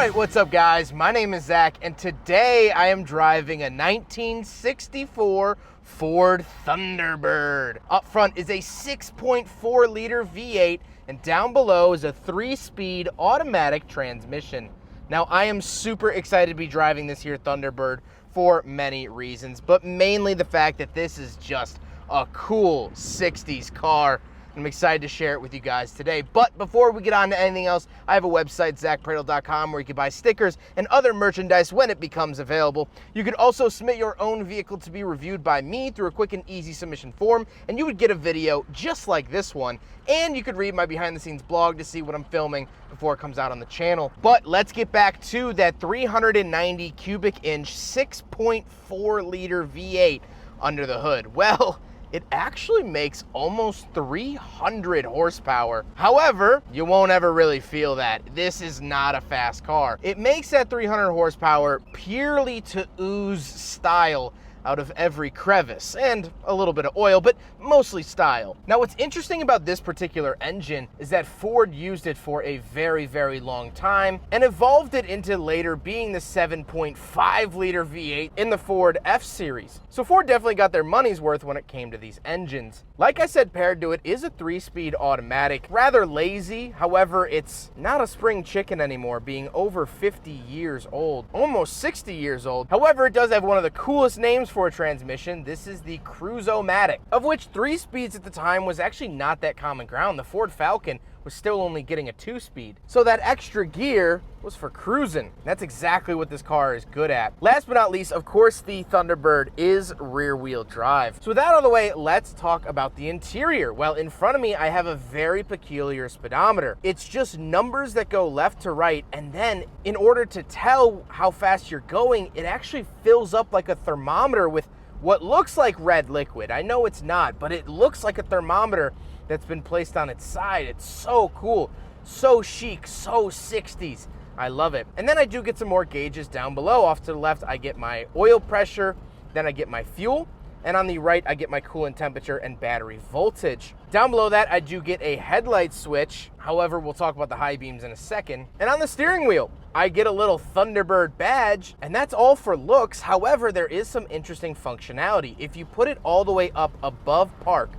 Alright, what's up guys? My name is Zach, and today I am driving a 1964 Ford Thunderbird. Up front is a 6.4 liter V8, and down below is a 3-speed automatic transmission. Now I am super excited to be driving this here Thunderbird for many reasons, but mainly the fact that this is just a cool 60s car. I'm excited to share it with you guys today. But before we get on to anything else, I have a website, zackpradel.com, where you can buy stickers and other merchandise when it becomes available. You could also submit your own vehicle to be reviewed by me through a quick and easy submission form, and you would get a video just like this one. And you could read my behind the scenes blog to see what I'm filming before it comes out on the channel. But let's get back to that 390 cubic inch, 6.4 liter V8 under the hood. Well, it actually makes almost 300 horsepower. However, you won't ever really feel that. This is not a fast car. It makes that 300 horsepower purely to ooze style out of every crevice, and a little bit of oil, but mostly style. Now, what's interesting about this particular engine is that Ford used it for a very, very long time and evolved it into later being the 7.5 liter V8 in the Ford F-Series. So Ford definitely got their money's worth when it came to these engines. Like I said, paired to it is a 3-speed automatic, rather lazy. However, it's not a spring chicken anymore, being over 50 years old, almost 60 years old. However, it does have one of the coolest names for a transmission. This is the Cruise-O-Matic, of which 3 speeds at the time was actually not that common ground. The Ford Falcon was still only getting a 2-speed. So that extra gear was for cruising. That's exactly what this car is good at. Last but not least, of course, the Thunderbird is rear-wheel drive. So with that out of the way, let's talk about the interior. Well, in front of me, I have a very peculiar speedometer. It's just numbers that go left to right, and then in order to tell how fast you're going, it actually fills up like a thermometer with what looks like red liquid. I know it's not, but it looks like a thermometer that's been placed on its side. It's so cool, so chic, so 60s. I love it. And then I do get some more gauges down below. Off to the left, I get my oil pressure, then I get my fuel, and on the right, I get my coolant temperature and battery voltage. Down below that, I do get a headlight switch. However, we'll talk about the high beams in a second. And on the steering wheel, I get a little Thunderbird badge, and that's all for looks. However, there is some interesting functionality. If you put it all the way up above park,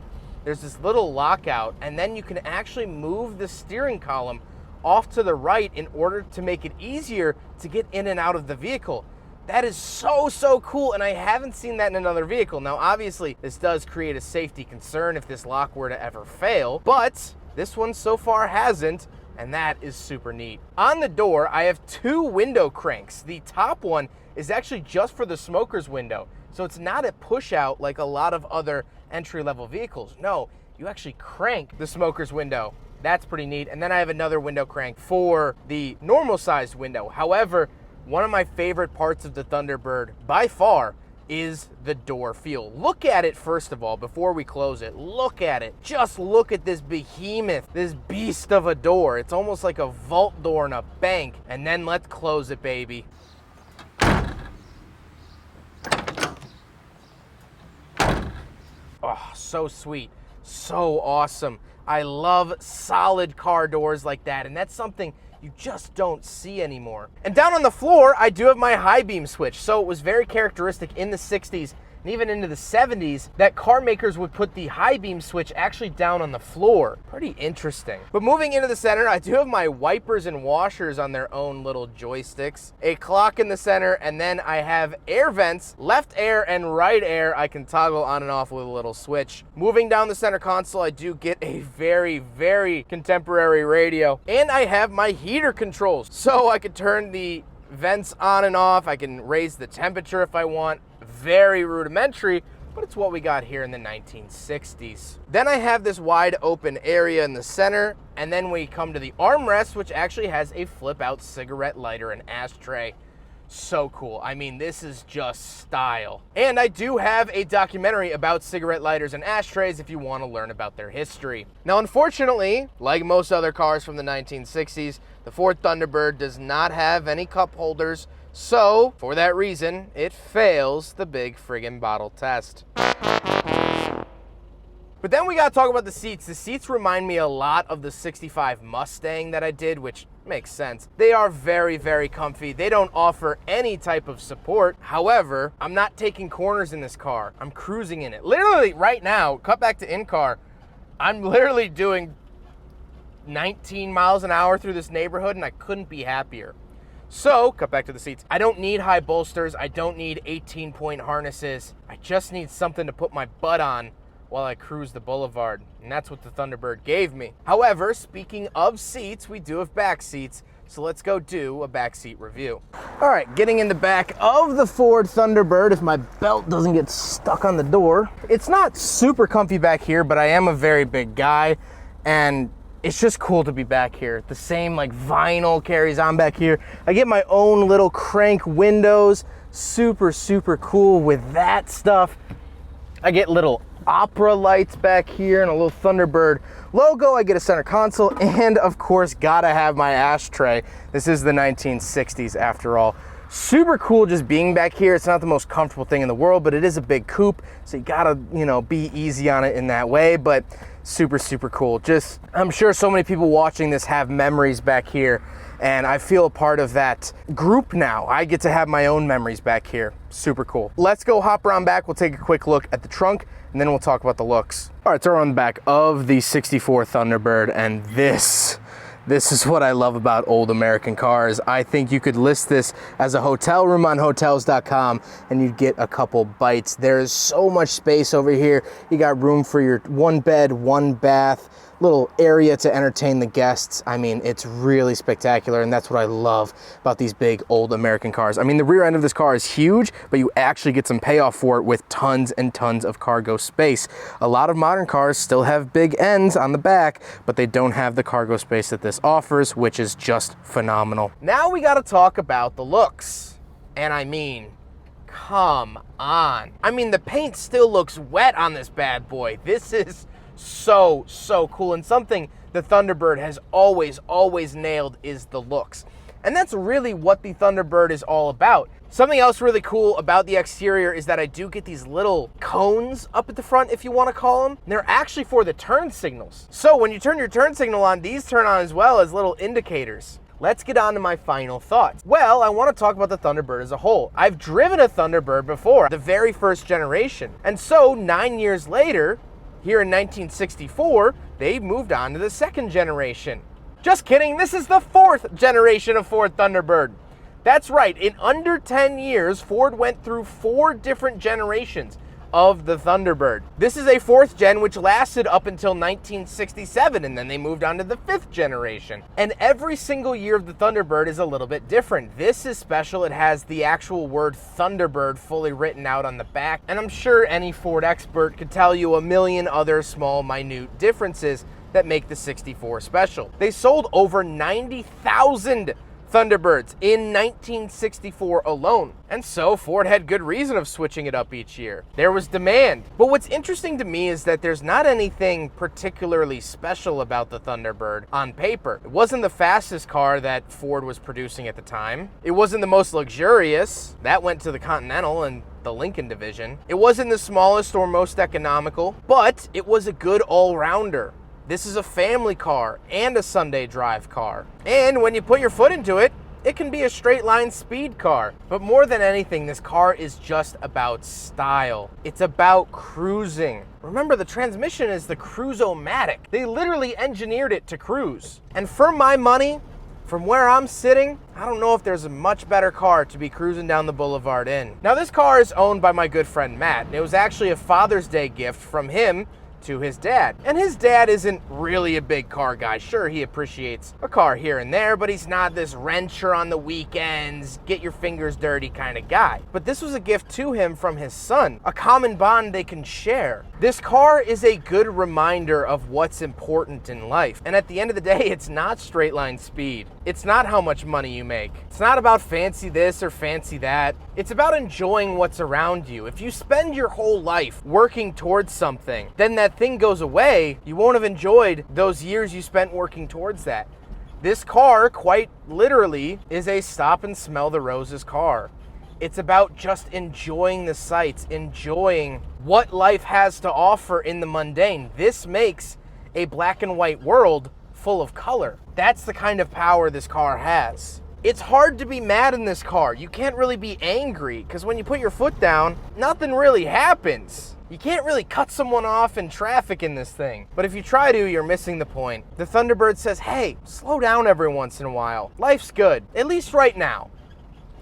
there's this little lockout, and then you can actually move the steering column off to the right in order to make it easier to get in and out of the vehicle. That is so, so cool, and I haven't seen that in another vehicle. Now, obviously, this does create a safety concern if this lock were to ever fail, but this one so far hasn't, and that is super neat. On the door, I have 2 window cranks. The top one is actually just for the smoker's window, so it's not a push-out like a lot of other entry-level vehicles. No, you actually crank the smoker's window. That's pretty neat. And then I have another window crank for the normal-sized window. However, one of my favorite parts of the Thunderbird, by far, is the door feel. Look at it first of all, before we close it. Look at it. Just look at this behemoth, this beast of a door. It's almost like a vault door in a bank. And then let's close it, baby. Oh, so sweet, so awesome. I love solid car doors like that, and that's something you just don't see anymore. And down on the floor, I do have my high beam switch. So it was very characteristic in the 60s and even into the 70s that car makers would put the high beam switch actually down on the floor. Pretty interesting. But moving into the center, I do have my wipers and washers on their own little joysticks, a clock in the center, and then I have air vents, left air and right air I can toggle on and off with a little switch. Moving down the center console, I do get a very, very contemporary radio, and I have my heater controls. So I could turn the vents on and off. I can raise the temperature if I want. Very rudimentary, but it's what we got here in the 1960s. Then I have this wide open area in the center, and then we come to the armrest, which actually has a flip out cigarette lighter and ashtray. So cool. I mean, this is just style. And I do have a documentary about cigarette lighters and ashtrays if you want to learn about their history. Now, unfortunately, like most other cars from the 1960s, the Ford Thunderbird does not have any cup holders. So, for that reason, it fails the big friggin' bottle test. But then we gotta talk about the seats. The seats remind me a lot of the 65 Mustang that I did, which Makes sense. They are very, very comfy. They don't offer any type of support. However, I'm not taking corners in this car. I'm cruising in it. Literally right now, cut back to in-car, I'm literally doing 19 miles an hour through this neighborhood and I couldn't be happier. So, cut back to the seats. I don't need high bolsters. I don't need 18-point harnesses. I just need something to put my butt on while I cruise the boulevard, and that's what the Thunderbird gave me. However, speaking of seats, we do have back seats, so let's go do a back seat review. All right, getting in the back of the Ford Thunderbird, if my belt doesn't get stuck on the door. It's not super comfy back here, but I am a very big guy, and it's just cool to be back here. The same like vinyl carries on back here. I get my own little crank windows, super, super cool with that stuff. I get little opera lights back here and a little Thunderbird logo. I get a center console and of course gotta have my ashtray. This is the 1960s after all. Super cool just being back here. It's not the most comfortable thing in the world, but it is a big coupe, so you gotta, be easy on it in that way, but super, super cool. Just, I'm sure so many people watching this have memories back here, and I feel a part of that group now. I get to have my own memories back here. Super cool. Let's go hop around back. We'll take a quick look at the trunk, and then we'll talk about the looks. All right, so we're on the back of the 64 Thunderbird, and this is what I love about old American cars. I think you could list this as a hotel room on hotels.com and you'd get a couple bites. There's so much space over here. You got room for your one bed, one bath, little area to entertain the guests. I mean, it's really spectacular, and that's what I love about these big old American cars. I mean, the rear end of this car is huge, but you actually get some payoff for it with tons and tons of cargo space. A lot of modern cars still have big ends on the back, but they don't have the cargo space that this offers, which is just phenomenal. Now we got to talk about the looks. And I mean, come on. I mean, the paint still looks wet on this bad boy. This is so cool, and something the Thunderbird has always nailed is the looks. And that's really what the Thunderbird is all about. Something else really cool about the exterior is that I do get these little cones up at the front, if you want to call them. They're actually for the turn signals. So when you turn your turn signal on, these turn on as well as little indicators. Let's get on to my final thoughts. Well, I want to talk about the Thunderbird as a whole. I've driven a Thunderbird before, the very first generation. And so 9 years later, here in 1964, they moved on to the second generation. Just kidding, this is the fourth generation of Ford Thunderbird. That's right, in under 10 years, Ford went through 4 different generations of the Thunderbird. This is a 4th gen which lasted up until 1967, and then they moved on to the 5th generation. And every single year of the Thunderbird is a little bit different. This is special. It has the actual word Thunderbird fully written out on the back, and I'm sure any Ford expert could tell you a million other small, minute differences that make the 64 special. They sold over 90,000 Thunderbirds in 1964 alone. And so Ford had good reason of switching it up each year. There was demand. But what's interesting to me is that there's not anything particularly special about the Thunderbird on paper. It wasn't the fastest car that Ford was producing at the time. It wasn't the most luxurious. That went to the Continental and the Lincoln division. It wasn't the smallest or most economical, but it was a good all-rounder. This is a family car and a Sunday drive car. And when you put your foot into it, it can be a straight line speed car. But more than anything, this car is just about style. It's about cruising. Remember, the transmission is the Cruise-O-Matic. They literally engineered it to cruise. And for my money, from where I'm sitting, I don't know if there's a much better car to be cruising down the boulevard in. Now, this car is owned by my good friend Matt. It was actually a Father's Day gift from him to his dad. And his dad isn't really a big car guy. Sure, he appreciates a car here and there, but he's not this wrencher on the weekends, get your fingers dirty kind of guy. But this was a gift to him from his son, a common bond they can share. This car is a good reminder of what's important in life. And at the end of the day, it's not straight line speed. It's not how much money you make. It's not about fancy this or fancy that. It's about enjoying what's around you. If you spend your whole life working towards something, then that thing goes away, you won't have enjoyed those years you spent working towards that. This car, quite literally, is a stop and smell the roses car. It's about just enjoying the sights, enjoying what life has to offer in the mundane. This makes a black and white world full of color. That's the kind of power this car has. It's hard to be mad in this car. You can't really be angry because when you put your foot down, nothing really happens. You can't really cut someone off in traffic in this thing. But if you try to, you're missing the point. The Thunderbird says, hey, slow down every once in a while. Life's good, at least right now.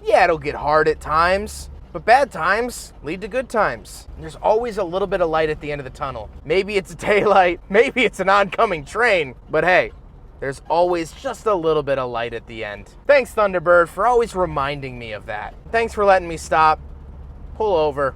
Yeah, it'll get hard at times, but bad times lead to good times. There's always a little bit of light at the end of the tunnel. Maybe it's daylight, maybe it's an oncoming train, but hey, there's always just a little bit of light at the end. Thanks, Thunderbird, for always reminding me of that. Thanks for letting me stop, pull over,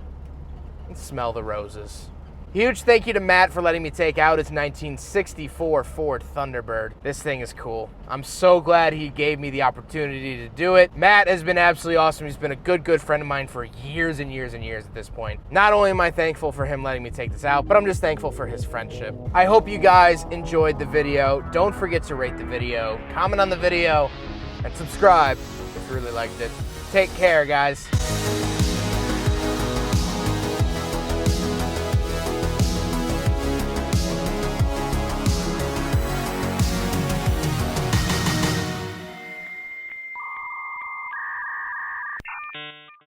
and smell the roses. Huge thank you to Matt for letting me take out his 1964 Ford Thunderbird. This thing is cool. I'm so glad he gave me the opportunity to do it. Matt has been absolutely awesome. He's been a good friend of mine for years and years and years at this point. Not only am I thankful for him letting me take this out, but I'm just thankful for his friendship. I hope you guys enjoyed the video. Don't forget to rate the video, comment on the video, and subscribe if you really liked it. Take care, guys.